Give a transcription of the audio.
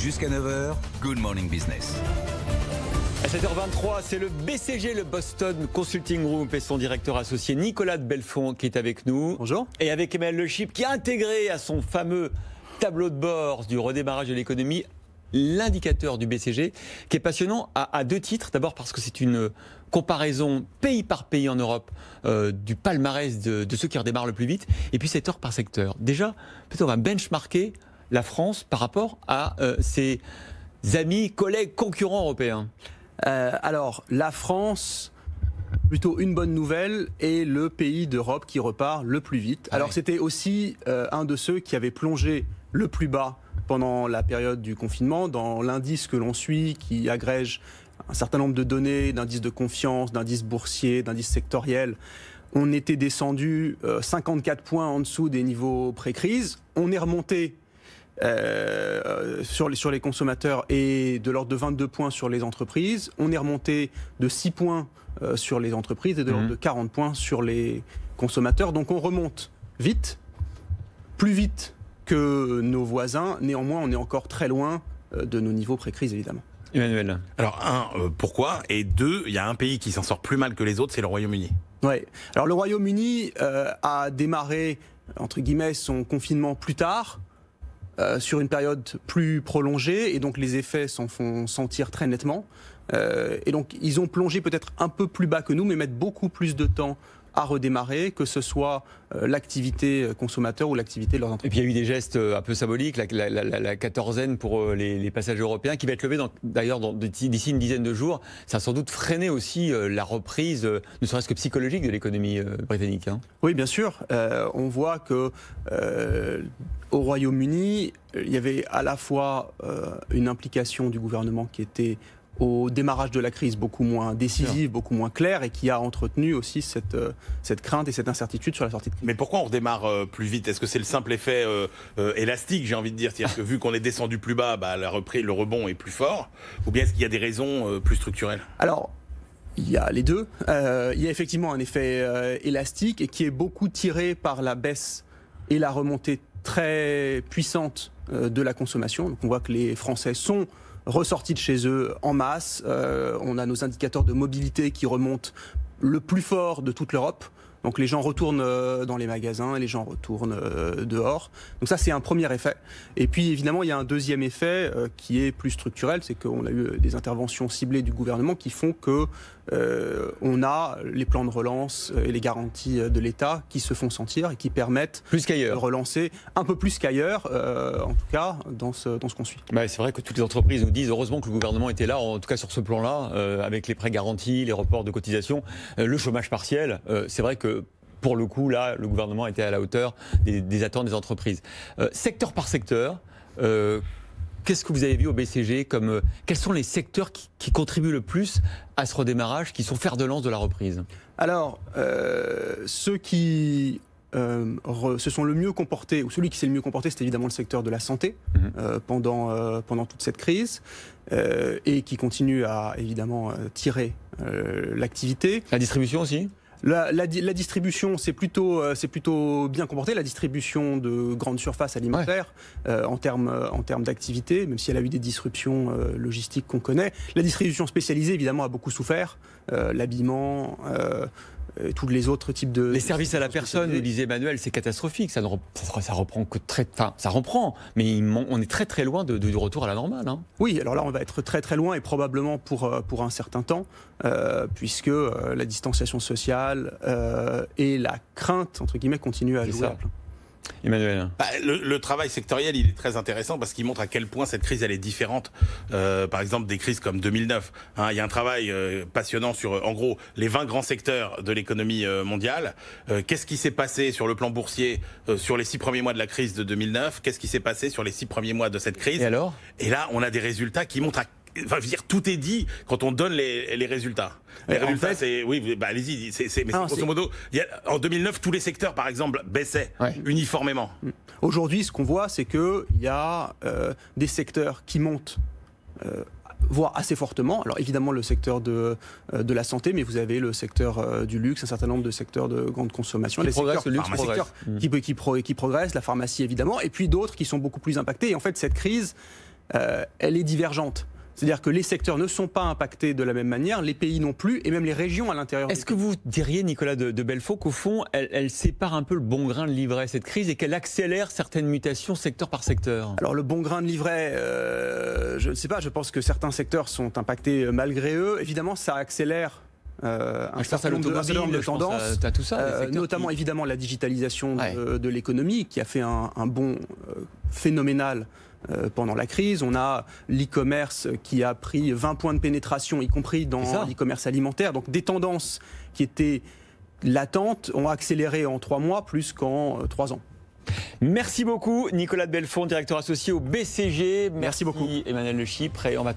Jusqu'à 9h, Good Morning Business. À 7h23, c'est le BCG, le Boston Consulting Group, et son directeur associé Nicolas de Belfond qui est avec nous. Bonjour. Et avec Emmanuel Le Chip qui a intégré à son fameux tableau de bord du redémarrage de l'économie l'indicateur du BCG, qui est passionnant à deux titres. D'abord parce que c'est une comparaison pays par pays en Europe du palmarès de ceux qui redémarrent le plus vite, et puis secteur par secteur. Déjà, peut-être on va benchmarker la France par rapport à ses amis, collègues, concurrents européens. Alors, la France, plutôt une bonne nouvelle, est le pays d'Europe qui repart le plus vite. Alors, oui. C'était aussi un de ceux qui avait plongé le plus bas pendant la période du confinement, dans l'indice que l'on suit, qui agrège un certain nombre de données, d'indices de confiance, d'indices boursiers, d'indices sectoriels. On était descendu 54 points en dessous des niveaux pré-crise. On est remonté sur les consommateurs et de l'ordre de 22 points sur les entreprises. On est remonté de 6 points sur les entreprises et de l'ordre de 40 points sur les consommateurs. Donc on remonte vite, plus vite que nos voisins. Néanmoins, on est encore très loin de nos niveaux pré-crise, évidemment. Emmanuel. Alors, pourquoi ? Et deux, il y a un pays qui s'en sort plus mal que les autres, c'est le Royaume-Uni. Oui. Alors, le Royaume-Uni a démarré, entre guillemets, son confinement plus tard, sur une période plus prolongée, et donc les effets s'en font sentir très nettement. Et donc, ils ont plongé peut-être un peu plus bas que nous, mais mettent beaucoup plus de temps à redémarrer, que ce soit l'activité consommateur ou l'activité de leurs entreprises. Et puis il y a eu des gestes un peu symboliques, la quatorzaine pour les passagers européens, qui va être levée d'ailleurs d'ici une dizaine de jours. Ça a sans doute freiné aussi la reprise, ne serait-ce que psychologique, de l'économie britannique. Hein. Oui, bien sûr. On voit que au Royaume-Uni, il y avait à la fois une implication du gouvernement qui était au démarrage de la crise beaucoup moins décisive, beaucoup moins claire, et qui a entretenu aussi cette crainte et cette incertitude sur la sortie de crise. Mais pourquoi on redémarre plus vite ? Est-ce que c'est le simple effet élastique, j'ai envie de dire ? C'est-à-dire que vu qu'on est descendu plus bas, le rebond est plus fort ? Ou bien est-ce qu'il y a des raisons plus structurelles ? Alors, il y a les deux. Il y a effectivement un effet élastique, et qui est beaucoup tiré par la baisse et la remontée très puissante de la consommation. Donc on voit que les Français sont ressortis de chez eux en masse. On a nos indicateurs de mobilité qui remontent le plus fort de toute l'Europe. Donc les gens retournent dans les magasins, les gens retournent dehors. Donc ça, c'est un premier effet. Et puis évidemment, il y a un deuxième effet qui est plus structurel, c'est qu'on a eu des interventions ciblées du gouvernement qui font que on a les plans de relance et les garanties de l'État qui se font sentir et qui permettent de relancer un peu plus qu'ailleurs, en tout cas dans ce qu'on suit. Bah, c'est vrai que toutes les entreprises nous disent heureusement que le gouvernement était là, en tout cas sur ce plan-là, avec les prêts garantis, les reports de cotisations, le chômage partiel. C'est vrai que pour le coup, là, le gouvernement était à la hauteur des attentes des entreprises. Secteur par secteur, qu'est-ce que vous avez vu au BCG quels sont les secteurs qui contribuent le plus à ce redémarrage, qui sont fer de lance de la reprise ? Alors, ceux qui se sont le mieux comportés, ou celui qui s'est le mieux comporté, c'est évidemment le secteur de la santé pendant toute cette crise, et qui continue à évidemment tirer l'activité. La distribution aussi ? La distribution, c'est plutôt bien comporté. La distribution de grandes surfaces alimentaires, en termes d'activité, même si elle a eu des disruptions logistiques qu'on connaît. La distribution spécialisée, évidemment, a beaucoup souffert. L'habillement, tous les autres types de... Les services à la personne, nous disait Emmanuel, c'est catastrophique. Ça reprend que ça reprend, mais on est très très loin du retour à la normale. Hein. Oui, alors là, on va être très très loin, et probablement pour un certain temps, puisque la distanciation sociale et la crainte, entre guillemets, continuent à jouer à plein. Emmanuel. Le travail sectoriel, il est très intéressant parce qu'il montre à quel point cette crise elle est différente. Par exemple, des crises comme 2009. Il y a un travail passionnant sur, en gros, les 20 grands secteurs de l'économie mondiale. Qu'est-ce qui s'est passé sur le plan boursier sur les 6 premiers mois de la crise de 2009 ? Qu'est-ce qui s'est passé sur les 6 premiers mois de cette crise ? Et alors ? Et là, on a des résultats qui montrent Enfin, je veux dire, tout est dit quand on donne les résultats. Les résultats, en fait, c'est... Oui, allez-y. Mais grosso modo, en 2009, tous les secteurs, par exemple, baissaient uniformément. Aujourd'hui, ce qu'on voit, c'est qu'il y a des secteurs qui montent, voire assez fortement. Alors évidemment, le secteur de la santé, mais vous avez le secteur du luxe, un certain nombre de secteurs de grande consommation. Les secteurs qui progressent, la pharmacie, évidemment, et puis d'autres qui sont beaucoup plus impactés. Et en fait, cette crise elle est divergente. C'est-à-dire que les secteurs ne sont pas impactés de la même manière, les pays non plus, et même les régions à l'intérieur. Est-ce que vous diriez, Nicolas de Belfaux, qu'au fond, elle sépare un peu le bon grain de l'ivraie, cette crise, et qu'elle accélère certaines mutations secteur par secteur? Alors le bon grain de l'ivraie, je ne sais pas, je pense que certains secteurs sont impactés malgré eux. Évidemment, ça accélère un certain nombre de tendances, tout ça, notamment évidemment la digitalisation de l'économie qui a fait un bond phénoménal pendant la crise. On a l'e-commerce qui a pris 20 points de pénétration, y compris dans l'e-commerce alimentaire. Donc des tendances qui étaient latentes ont accéléré en 3 mois plus qu'en 3 ans. Merci beaucoup Nicolas de Belfond, directeur associé au BCG. Merci beaucoup Emmanuel Le Chypre, et on va